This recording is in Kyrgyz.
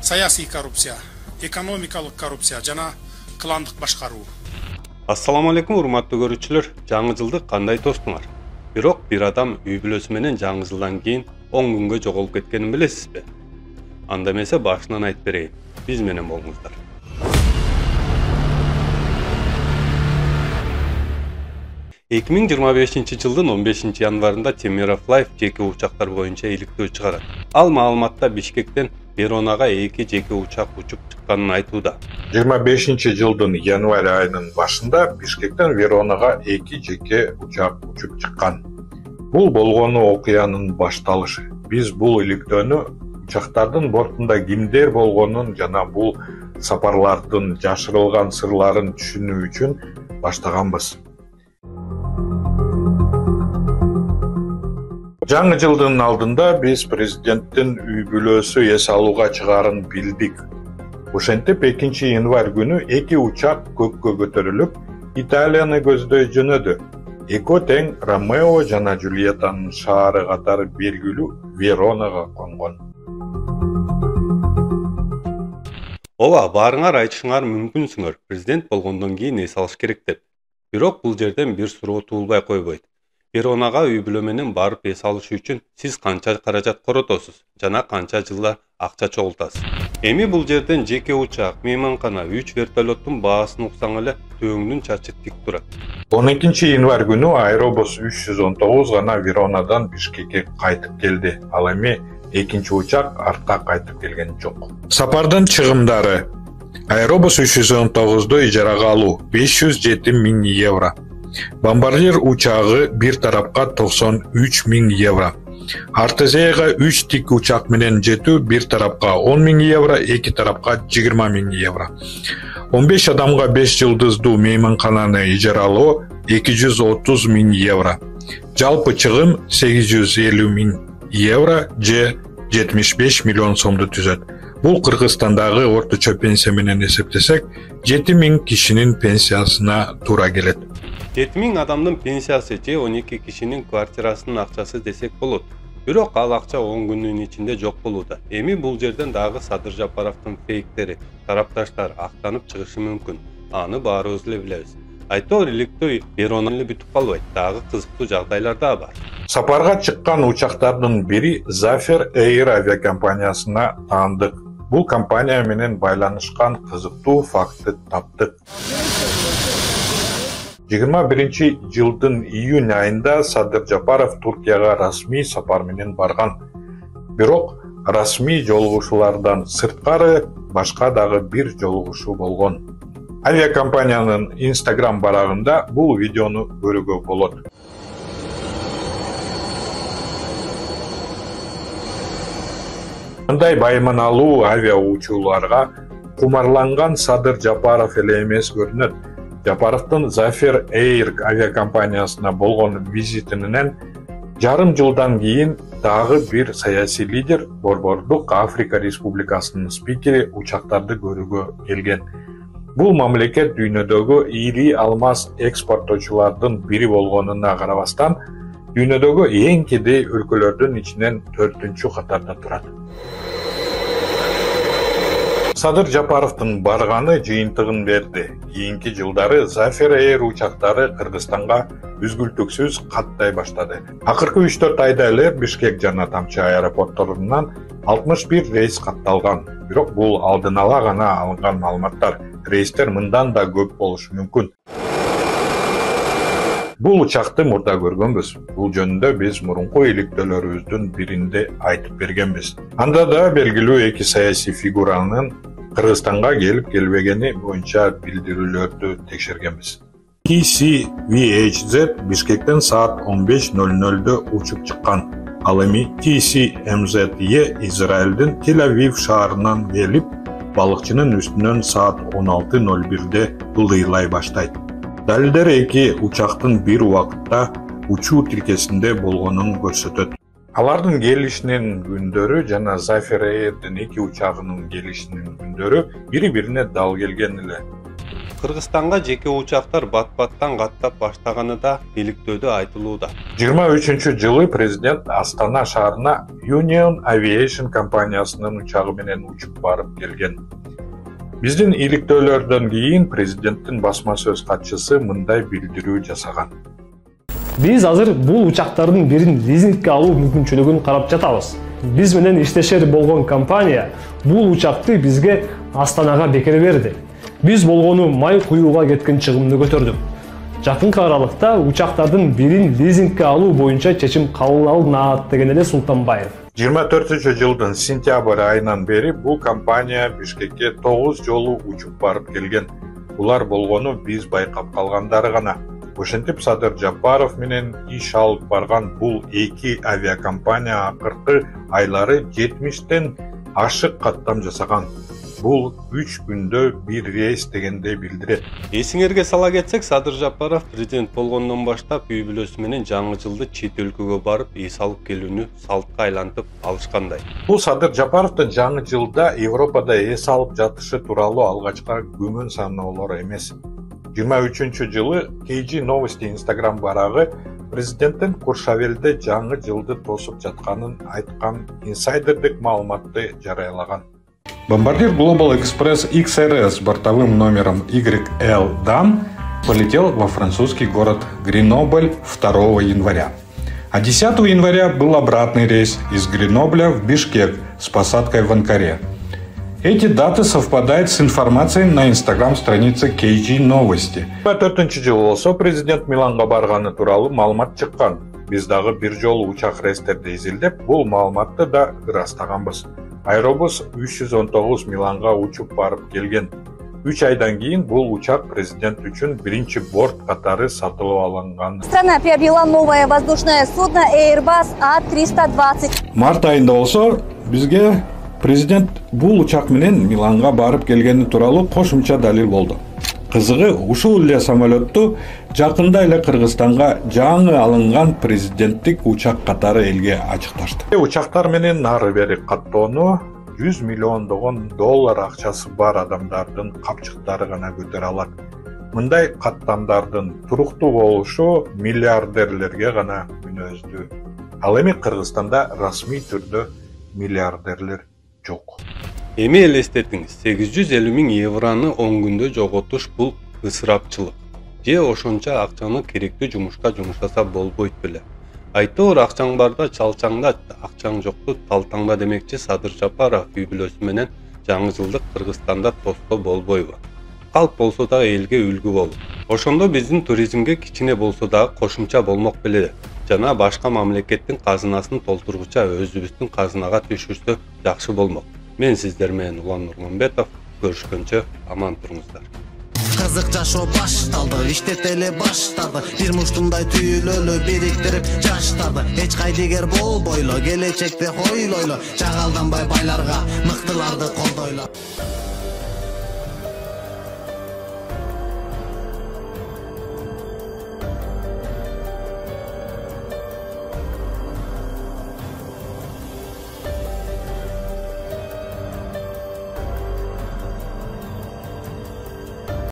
саясий коррупция, экономикалык коррупция жана кландык башкаруу. Assalamu alaikum урматтуу көрүүчүлөр. Жаңы жылды кандай тостуңар? Бирок бир адам үй бүлөсү менен жаңы жылдан кийин 10 күнгө жоголуп кеткенин билесизби? Анда эмесе башынан айтып берейин. Биз менен болуңуздар. Эки миң жыйырма бешинчи жылдын 15 январында Темиров-Лайф жеке учактар боюнча иликтөө чыгарат. Ал маалыматта Бишкектен Веронага 2 жеке учак учуп чыкканын айтууда. 25 жылдын январь айынын башында Бишкектен Веронага 2 жеке учак учуп чыккан. Бул болгону окуянын башталышы. Биз бул иликтөөнү учактардын бортунда кимдер болгонун жана бул сапарлардын жашырылган сырларын түшүнүү үчүн баштаганбыз. Жаңы жылдын алдында биз президенттин үй бүлөсү эс алууга чыгарын билдик. Ошентип 2 январь күнү 2 учак көккө көтөрүлүп, Италияны көздөй жөнөдү. Эко тең Ромео жана Джульеттанын шаары катары белгилүү Веронага конгон. Ооба, баарыңар айтышыңар мүмкүнсүңөр. Президент болгондон кийин эс алыш керек деп. Бирок бул жерден бир суроо туулбай койбойт. Веронага үй бүлө менен барып эс алыш үчүн сиз канча каражат коротосуз жана канча жылда акча чогултасыз? Эми бул жерден жеке учак, мейманкана, 3 вертолеттун баасын уксаң эле төөңдүн чачы тик турат. 12 январь күнү Аэробус 319 гана Веронадан Бишкекке кайтып келди. Ал эми экинчи учак артка кайтып келген жок. Сапардын чыгымдары: Аэробус 319ду ижарага алуу 507 000 евро. Бомбардир учагы бир тарапка 93 000 евро. Артезияга 3 тик учак менен жетүү бир тарапка 10 000 евро, эки тарапка 20 000 евро. 15 адамга 5 жылдыздуу мейманкананы ижаралоо 230 000 евро. Жалпы чыгым 850 000 евро же 75 миллион сомду түзөт. Бул Кыргызстандагы орточо пенсия менен эсептесек 7000 кишинин пенсиясына туура келет. 7000 адамдын пенсиясы же 12 кишинин квартирасынын акчасы десек болот. Бирок ал акча 10 күнүн ичинде жок болууда. Эми бул жерден дагы Садыр Жапаровдун фейктери, тарапташтар актанып чыгышы мүмкүн. Аны баарыбыз эле билебиз. Айтор иликтөө Верона эле бүтүп калбайт, дагы кызыктуу жагдайлар да бар. Сапарга чыккан учактардын бири Zafir Air авиакомпаниясына таандык. Бул компания менен байланышкан кызыктуу факты таптык. 21 жылдын июнь айында Садыр Жапаров Туркияга расмий сапар менен барган. Бирок расмий жолугушуулардан сырткары башка дагы бир жолугушуу болгон. Авиакомпаниянын Instagram барагында бул видеону көрүүгө болот. Мындай байманалуу авиа учууларга кумарланган Садыр Жапаров эле эмес көрүнөт. Жапаровдун Zafir Air авиакомпаниясына болгон визитинен жарым жылдан кийин дагы бир саясий лидер Борбордук Африка Республикасынын спикери учактарды көрүүгө келген. Бул мамлекет дүйнөдөгү ири алмаз экспорттоочулардын бири болгонуна карабастан, дүйнөдөгү эң кедей өлкөлөрдүн ичинен 4-чү катарда турат. Садыр Жапаровдун барганы жыйынтыгын берди. Кийинки жылдары Zafir Air учактары Кыргызстанга үзгүлтүксүз каттай баштады. Акыркы 3-4 айда эле Бишкек жана Тамчы аэропортторунан 61 рейс катталган. Бирок бул алдын ала гана алынган маалыматтар. Рейстер мындан да көп болушу мүмкүн. Бул учакты мурда көргөнбүз. Бул жөнүндө биз мурунку иликтөөлөрүбүздүн биринде айтып бергенбиз. Анда да белгилүү эки саясий фигуранын Кыргызстанга келип келбегени боюнча билдирүүлөрдү текшергенбиз. TC-VHZ Бишкектен саат 15:00 учуп чыккан. Ал эми TC-MZE Израилдин Тель-Авив шаарынан келип, балыкчынын үстүнөн саат 16:01 ылдыйлай баштайт. Далилдер эки учактын бир убакытта учуу тиркесинде болгонун көрсөтөт. Алардын келишинин күндөрү жана Zafir Air'дин эки учагынын келишинин күндөрү бири-бирине дал келген эле. Kırgızстанга жеке учактар бат-баттан каттап баштаганы да иликтөөдө айтылууда. 23-жылы президент Астана шаарына Union Aviation компаниясынын учагы менен учуп барып келген. Биздин иликтөөлөрдөн кийин президенттин басма сөз катчысы мындай билдирүү жасаган. Биз азыр бул учактардын бирин лизингге алуу мүмкүнчүлүгүн карап жатабыз. Биз менен иштешер болгон компания бул учакты бизге Астанага бекер берди. Биз болгону май куюуга кеткен чыгымды көтөрдүк. Жакынкы аралыкта учактардын бирин лизингге алуу боюнча чечим кабыл алынат деген эле Султанбаев. 24-жылдын сентябрь айынан бери бул компания Бишкекке 9 жолу учуп барып келген. Булар болгону биз байкап калгандары гана. Ошентип Садыр Жапаров менен иш алып барган бул эки авиакомпания акыркы айлары 70тен ашык каттам жасаган. Бул 3 күндө бир рейс дегенде билдирет. Эсиңерге сала кетсек, Садыр Жапаров президент болгондон баштап үй бүлөсү менен жаңы жылды чет өлкөгө барып эс алып келүүнү салтка айлантып алышкандай. Бул Садыр Жапаровдун жаңы жылда Европада эс алып жатышы тууралуу алгачкы күмөн саноолор эмес. 23-жылы KG Новости Instagram барагы президенттин Куршавелде жаңы жылды тосуп жатканын айткан инсайдердик маалыматты жарыялаган. Бомбардир Global Express XRS бортовым номером YL-DAN полетел во французский город Гренобль 2 января. А 10 января был обратный рейс из Гренобля в Бишкек с посадкой в Анкаре. Эти даты совпадают с информацией на инстаграм-странице KG Новости. 24-жылы болсо президент Миланга барганы тууралуу маалымат чыккан. Биз дагы бир жолу учак рейстерди изилдеп, бул маалыматты да ырастаганбыз. Аэробус 319 Миланга учуп барып келген. 3 айдан кийин бул учак президент үчүн биринчи борт катары сатылып алынган. Страна приобрела новое воздушное судно Airbus A320. Март айында болсо бизге президент бул учак менен Миланга барып келгени тууралуу кошумча далил болду. Кызыгы, ушул эле самолетту жакында эле Кыргызстанга жаңы алынган президенттик учак катары элге ачыкташты. Учактар менен нары бери каттоону 100 миллиондогон доллар акчасы бар адамдардын капчыктары гана көтөрө алат. Мындай каттамдардын туруктуу болушу миллиардерлерге гана мүнөздүү. Ал эми Кыргызстанда расмий түрдө миллиардерлер жок. Эми элестетиңиз, 850 000 евроны 10 күндө жоготуш бул ысырапчылык. Же ошончо акчаны керектүү жумушка жумшаса болбойт беле. Айтор акчаң барда чалчаңдат, акчаң жокту талтаңда демекчи Садыр Жапаров үй бүлөсү менен жаңы жылдык Кыргызстанда тоско болбойбу. Калп болсо да элге үлгү болуп. Ошондо биздин туризмге кичине болсо да кошумча болмок беле. Жана башка мамлекеттин казынасын толтургуча өзүбүздүн казынага түшүрсө жакшы болмок. Мен сиздер менен Улан Нурманбетов. Көрүшкөнчө аман туруңуздар. Кызык жашоо башталды, иштетели баштады. Бир муштумдай түйүлөлү бириктирип жаштарды. Эч кайдыгер болбойлу, келечекти хойлойлу. Жагалданбай байларга, мыктыларды колдойлу.